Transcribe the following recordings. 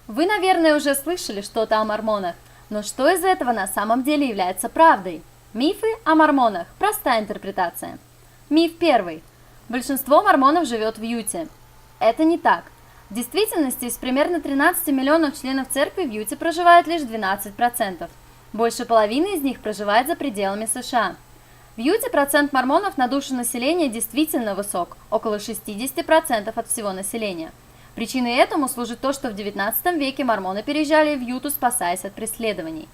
Вы, наверное, уже слышали что-то о мормонах, но что из этого на самом деле является правдой? Мифы о мормонах. Простая интерпретация. Миф первый. Большинство мормонов живет в Юте. Это не так. В действительности из примерно 13 миллионов членов церкви в Юте проживает лишь 12%. Больше половины из них проживает за пределами США. В Юте процент мормонов на душу населения действительно высок, около 60% от всего населения. Причиной этому служит то, что в XIX веке мормоны переезжали в Юту, спасаясь от преследований.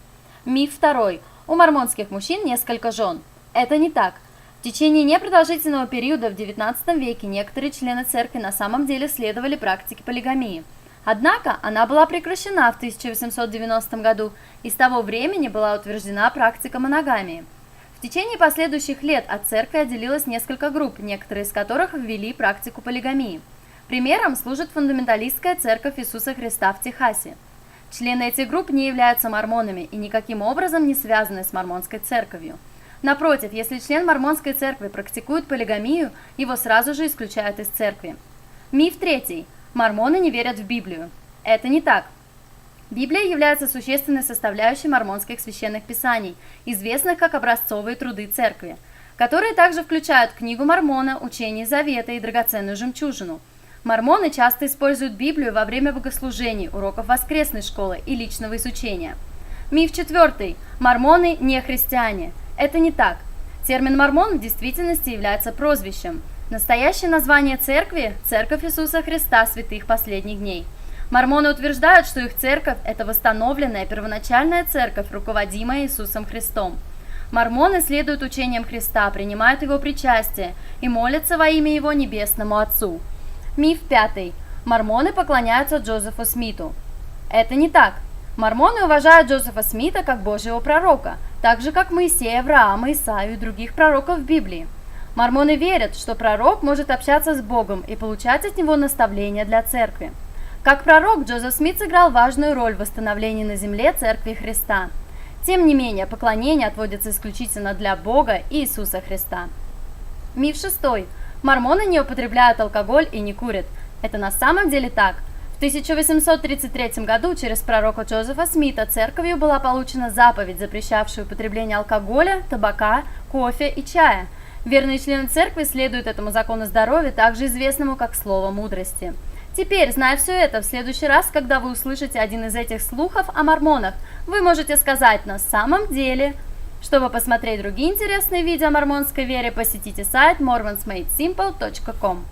Миф второй. У мормонских мужчин несколько жен. Это не так. В течение непродолжительного периода в XIX веке некоторые члены церкви на самом деле следовали практике полигамии. Однако она была прекращена в 1890 году, и с того времени была утверждена практика моногамии. В течение последующих лет от церкви отделилось несколько групп, некоторые из которых ввели практику полигамии. Примером служит фундаменталистская церковь Иисуса Христа в Техасе. Члены этих групп не являются мормонами и никаким образом не связаны с мормонской церковью. Напротив, если член мормонской церкви практикует полигамию, его сразу же исключают из церкви. Миф третий. Мормоны не верят в Библию. Это не так. Библия является существенной составляющей мормонских священных писаний, известных как образцовые труды церкви, которые также включают книгу Мормона, Учение Завета и драгоценную жемчужину. Мормоны часто используют Библию во время богослужений, уроков воскресной школы и личного изучения. Миф четвертый. Мормоны не христиане. Это не так. Термин «мормон» в действительности является прозвищем. Настоящее название церкви – Церковь Иисуса Христа святых последних дней. Мормоны утверждают, что их церковь – это восстановленная первоначальная церковь, руководимая Иисусом Христом. Мормоны следуют учениям Христа, принимают Его причастие и молятся во имя Его Небесному Отцу. Миф пятый. Мормоны поклоняются Джозефу Смиту. Это не так. Мормоны уважают Джозефа Смита как Божьего пророка, так же как Моисея, Авраама, Исаию и других пророков в Библии. Мормоны верят, что пророк может общаться с Богом и получать от него наставления для церкви. Как пророк, Джозеф Смит сыграл важную роль в восстановлении на земле Церкви Христа. Тем не менее, поклонение отводится исключительно для Бога и Иисуса Христа. Миф шестой. Мормоны не употребляют алкоголь и не курят. Это на самом деле так. В 1833 году через пророка Джозефа Смита церковью была получена заповедь, запрещавшая употребление алкоголя, табака, кофе и чая. Верные члены церкви следуют этому закону здоровья, также известному как слово мудрости. Теперь, зная все это, в следующий раз, когда вы услышите один из этих слухов о мормонах, вы можете сказать «на самом деле». Чтобы посмотреть другие интересные видео о мормонской вере, посетите сайт mormonsmadesimple.com.